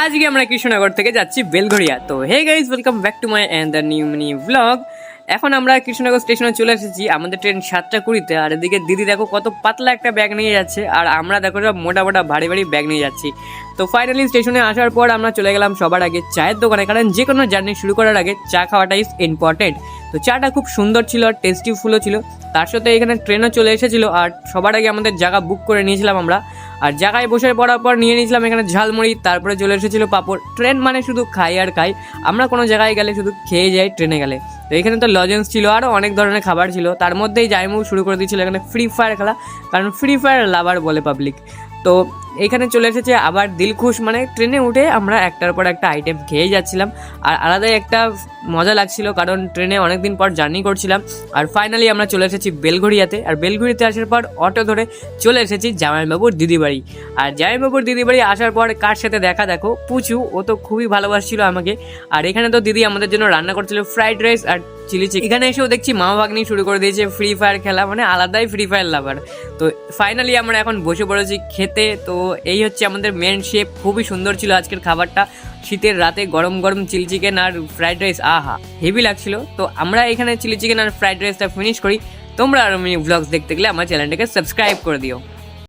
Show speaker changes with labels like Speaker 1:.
Speaker 1: আজকে আমরা কৃষ্ণনগর থেকে যাচ্ছি বেলঘরিয়া। তো hey guys, welcome back to my and new mini blog. এখন আমরা কৃষ্ণনগর স্টেশনে চলে এসেছি। আমাদের ট্রেন 7:20-তে। আর এদিকে দিদি দেখো কত পাতলা একটা ব্যাগ নিয়ে যাচ্ছে, আর আমরা দেখো সব মোটা মোটা ভারী ভারী ব্যাগ নিয়ে যাচ্ছি। তো ফাইনালি স্টেশনে আসার পর আমরা চলে গেলাম সবার আগে চায়ের দোকানে, কারণ যে কোনো জার্নি শুরু করার আগে চা খাওয়াটা ইজ ইম্পর্টেন্ট। তো চাটা খুব সুন্দর ছিল আর টেস্টিফুলও ছিল। তার সাথে এখানে ট্রেনও চলে এসেছিলো, আর সবার আগে আমাদের জায়গা বুক করে নিয়েছিলাম আমরা। আর জায়গায় বসে পড়ার পর নিয়ে নিয়েছিলাম এখানে ঝালমুড়ি, তারপরে চলে এসেছিলো পাঁপড়। ট্রেন মানে শুধু খাই আর খাই, আমরা কোনো জায়গায় গেলে শুধু খেয়ে যাই ট্রেনে গেলে। তো এখানে তো লজেন্স ছিল, আরও অনেক ধরনের খাবার ছিল। তার মধ্যেই জাইমু শুরু করে দিয়েছিল এখানে ফ্রি ফায়ার খেলা, কারণ ফ্রি ফায়ার লাভার বলে পাবলিক। তো এখানে চলে এসেছে আবার দিলখুশ, মানে ট্রেনে উঠে আমরা একটার পর একটা আইটেম খেয়ে যাচ্ছিলাম। আর আলাদাই একটা মজা লাগছিল, কারণ ট্রেনে অনেকদিন পর জার্নি করছিলাম। আর ফাইনালি আমরা চলে এসেছি বেলঘরিয়াতে। আর বেলঘরিয়াতে আসার পর অটো ধরে চলে এসেছি জামাইবাবুর দিদি বাড়ি। আর জামাইবাবুর দিদি বাড়ি আসার পর কার সাথে দেখা দেখো, পুচু। ও তো খুবই ভালোবাসছিল আমাকে। আর এখানে তো দিদি আমাদের জন্য রান্না করছিল ফ্রাইড রাইস আর চিলি চিকেন। এখানে এসেও দেখছি মা ভাগ্নি শুরু করে দিয়েছে ফ্রি ফায়ার খেলা, মানে আলাদাই ফ্রি ফায়ার লাভার। তো ফাইনালি আমরা এখন বসে পড়েছি খেতে। তো এই হচ্ছে আমাদের মেন শেফ। খুবই সুন্দর ছিল আজকের খাবারটা। শীতের রাতে গরম গরম চিলি চিকেন আর ফ্রাইড রাইস, আহা হেভি লাগছিল। তো আমরা এখানে চিলি চিকেন আর ফ্রাইড রাইসটা ফিনিশ করি। তোমরা আরও মিনি ব্লগস দেখতে গেলে আমার চ্যানেলটাকে সাবস্ক্রাইব করে দিও।